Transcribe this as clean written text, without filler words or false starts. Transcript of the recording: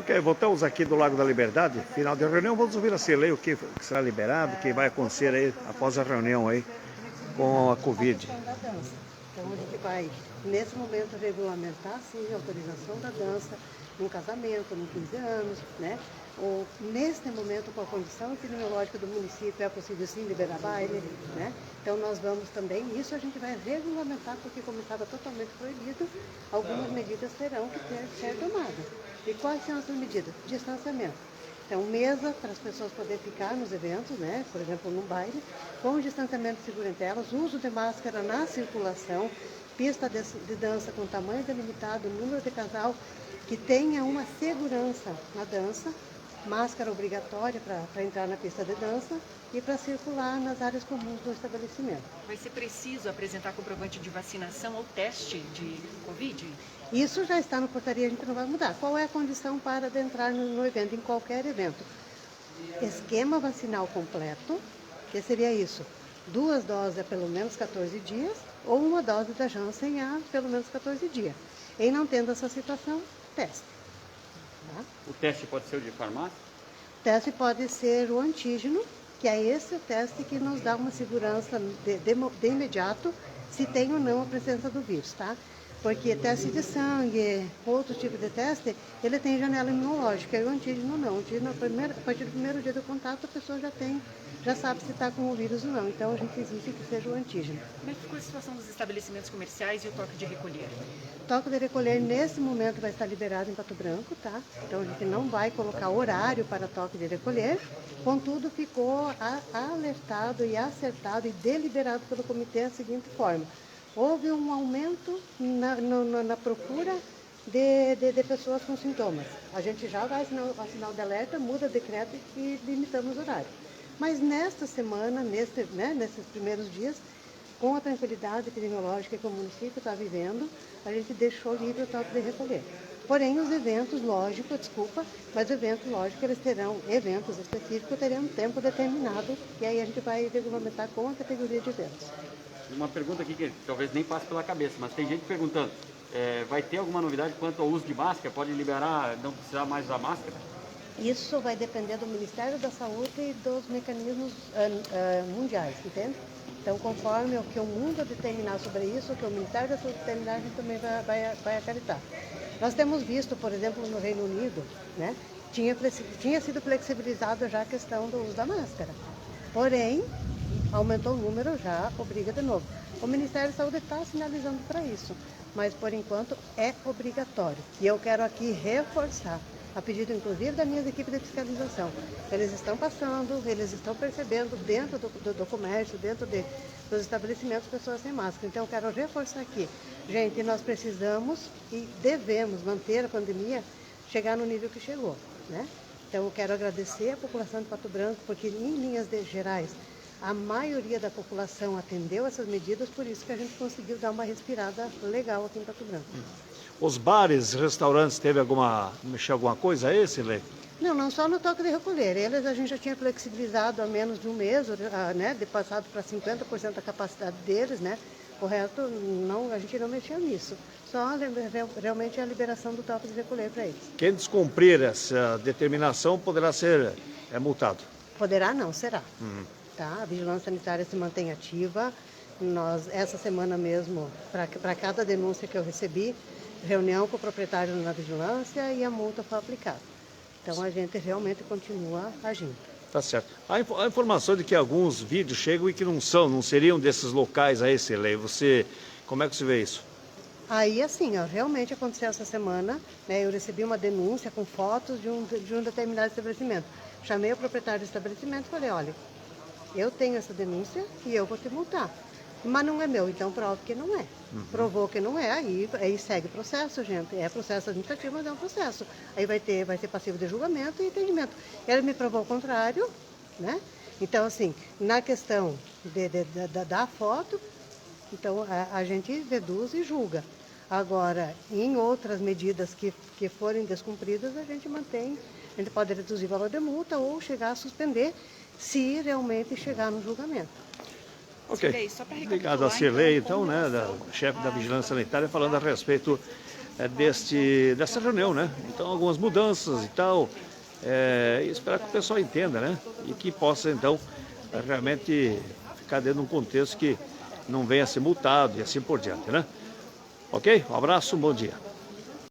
Ok, voltamos aqui do Lago da Liberdade, final de reunião, vamos ouvir a Cirlei, o que será liberado, o que vai acontecer aí após a reunião aí com a Covid. Então a gente vai, nesse momento, regulamentar sim a autorização da dança num casamento, num 15 anos, né? Ou neste momento, com a condição epidemiológica do município, é possível sim liberar baile, né? Então nós vamos também, isso a gente vai regulamentar, porque como estava totalmente proibido, algumas medidas terão que ser tomadas. E quais são essas medidas? Distanciamento. Então, mesa para as pessoas poderem ficar nos eventos, né? Por exemplo, num baile, com distanciamento de seguro entre elas, uso de máscara na circulação, pista de dança com tamanho delimitado, número de casal, que tenha uma segurança na dança, máscara obrigatória para entrar na pista de dança e para circular nas áreas comuns do estabelecimento. Vai ser preciso apresentar comprovante de vacinação ou teste de Covid? Isso já está na portaria, a gente não vai mudar. Qual é a condição para adentrar no evento, em qualquer evento? Esquema vacinal completo, que seria isso, 2 doses há pelo menos 14 dias, ou uma dose da Janssen há pelo menos 14 dias. Em não tendo essa situação, teste. Tá? O teste pode ser o de farmácia? O teste pode ser o antígeno, que é esse o teste que nos dá uma segurança de imediato se tem ou não a presença do vírus, tá? Porque teste de sangue, outro tipo de teste, ele tem janela imunológica, e o antígeno não. O antígeno, a partir do primeiro dia do contato, a pessoa já sabe se está com o vírus ou não. Então, a gente exige que seja o antígeno. Como é que ficou a situação dos estabelecimentos comerciais e o toque de recolher? O toque de recolher, nesse momento, vai estar liberado em Pato Branco, tá? Então, a gente não vai colocar horário para toque de recolher. Contudo, ficou alertado e acertado e deliberado pelo comitê da seguinte forma. Houve um aumento na procura de pessoas com sintomas. A gente já vai assinar o sinal de alerta, muda o decreto e limitamos o horário. Mas nesta semana, nesses primeiros dias, com a tranquilidade epidemiológica que o município está vivendo, a gente deixou livre o toque de recolher. Porém, os eventos, lógico, mas os eventos, lógico, eles terão, eventos específicos, terão um tempo determinado, e aí a gente vai regulamentar com a categoria de eventos. Uma pergunta aqui que talvez nem passe pela cabeça, mas tem gente perguntando, vai ter alguma novidade quanto ao uso de máscara? Pode liberar, não precisar mais usar máscara? Isso vai depender do Ministério da Saúde e dos mecanismos mundiais, entende? Então, conforme o que o mundo determinar sobre isso, o que o Ministério da Saúde determinar, a gente também vai acreditar. Nós temos visto, por exemplo, no Reino Unido, né, tinha sido flexibilizada já a questão do uso da máscara. Porém, aumentou o número, já obriga de novo. O Ministério da Saúde está sinalizando para isso, mas por enquanto é obrigatório. E eu quero aqui reforçar, a pedido inclusive da minha equipe de fiscalização. Eles estão passando, eles estão percebendo dentro do comércio, dentro dos estabelecimentos, pessoas sem máscara. Então eu quero reforçar aqui. Gente, nós precisamos e devemos manter a pandemia chegar no nível que chegou, né? Então eu quero agradecer a população de Pato Branco, porque em linhas gerais, a maioria da população atendeu essas medidas, por isso que a gente conseguiu dar uma respirada legal aqui em Pato Branco. Os bares, restaurantes, mexeu alguma coisa aí, Cirlei? Não só no toque de recolher. Eles a gente já tinha flexibilizado há menos de um mês, né, de passado para 50% da capacidade deles, né? O resto, a gente não mexeu nisso. Só realmente a liberação do toque de recolher para eles. Quem descumprir essa determinação poderá ser multado? Poderá não, será. Tá? A vigilância sanitária se mantém ativa. Essa semana mesmo, para cada denúncia que eu recebi, reunião com o proprietário na vigilância e a multa foi aplicada. Então a gente realmente continua agindo. Tá certo. A informação de que alguns vídeos chegam e que não seriam desses locais aí, Cirlei. Como é que você vê isso? Aí, assim, realmente aconteceu essa semana, né, eu recebi uma denúncia com fotos de um determinado estabelecimento. Chamei o proprietário do estabelecimento e falei, olha, eu tenho essa denúncia e eu vou te multar. Mas não é meu, então prove que não é. Provou que não é, aí segue o processo, gente. É processo administrativo, mas é um processo. Aí vai ser passivo de julgamento e entendimento. Ele me provou o contrário, né? Então, assim, na questão da foto, então a gente deduz e julga. Agora, em outras medidas que forem descumpridas, a gente pode reduzir o valor de multa ou chegar a suspender, se realmente chegar no julgamento. Ok. Obrigado a Cirlei, então, né, chefe da Vigilância Sanitária, falando a respeito dessa reunião, né? Então, algumas mudanças e tal, e esperar que o pessoal entenda, né? E que possa, então, realmente ficar dentro de um contexto que não venha a ser multado e assim por diante, né? Ok? Um abraço, um bom dia.